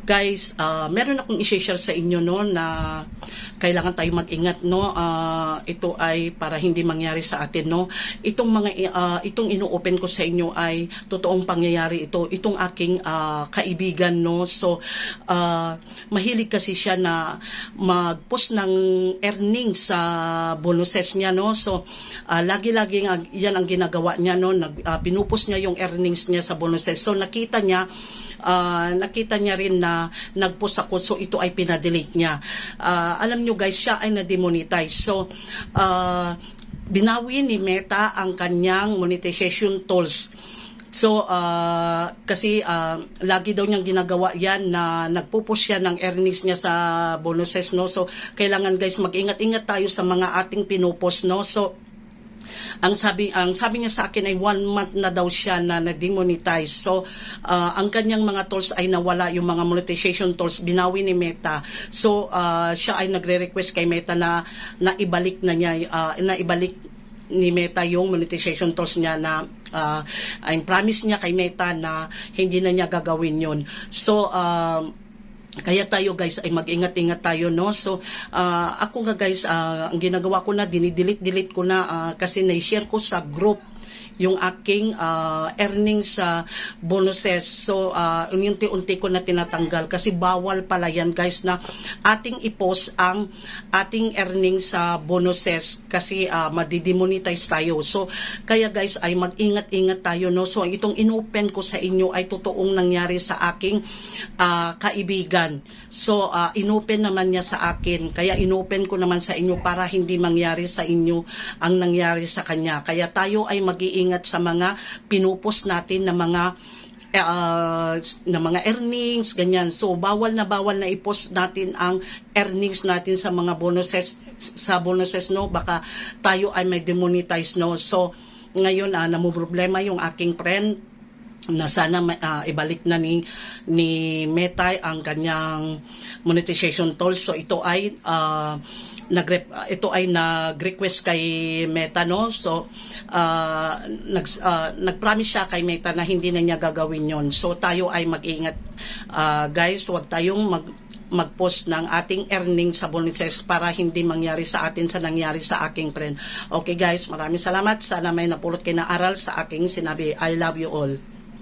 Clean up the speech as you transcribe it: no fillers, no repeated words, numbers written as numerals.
Guys, meron akong i-share sa inyo no na kailangan tayo mag-ingat no. Ito ay para hindi mangyari sa atin no. Itong ino-open ko sa inyo ay totoong pangyayari ito. Itong aking kaibigan no. So mahilig kasi siya na mag-post ng earnings sa bonuses niya no. So lagi-lagi yan ang ginagawa niya no. Pinupost niya yung earnings niya sa bonuses. So nakita niya rin na nag-post ako, so ito ay pinadelete niya. Alam nyo guys, siya ay na-demonetize. So binawi ni Meta ang kanyang monetization tools. So kasi lagi daw niyang ginagawa yan na nagpo-post siya ng earnings niya sa bonuses no. So kailangan guys mag-ingat-ingat tayo sa mga ating pinopost no. So ang sabi niya sa akin ay 1 month na daw siya na na-demonetize. So ang kanyang mga tools ay nawala, yung mga monetization tools binawi ni Meta. So siya ay nagre-request kay Meta na ibalik ni Meta yung monetization tools niya na ay promise niya kay Meta na hindi na niya gagawin yun. So kaya tayo guys ay mag-ingat-ingat tayo no. So ako nga guys, ang ginagawa ko na, dinidelete ko na kasi na-share ko sa group yung aking earnings sa bonuses. So unti-unti ko na tinatanggal kasi bawal pala yan guys na ating i-post ang ating earnings sa bonuses kasi madidemonetize tayo. So kaya guys ay mag-ingat-ingat tayo no. So itong inopen ko sa inyo ay totoong nangyari sa aking kaibigan. So inopen naman niya sa akin, kaya inopen ko naman sa inyo para hindi mangyari sa inyo ang nangyari sa kanya. Kaya tayo ay mag-iingat sa mga pinupost natin na mga earnings ganyan. So bawal na i-post natin ang earnings natin sa mga bonuses no, baka tayo ay may demonetize no. So ngayon namumroblema yung aking friend na sana ibalik na ni Meta ang kanyang monetization tools. So ito ay nag-request kay Meta no. So nag-promise siya kay Meta na hindi na niya gagawin yon. So tayo ay mag-iingat guys, huwag tayong mag-post ng ating earnings sa bonuses para hindi mangyari sa atin sa nangyari sa aking friend. Okay guys, maraming salamat. Sana may napulot kayo na aral sa aking sinabi. I love you all.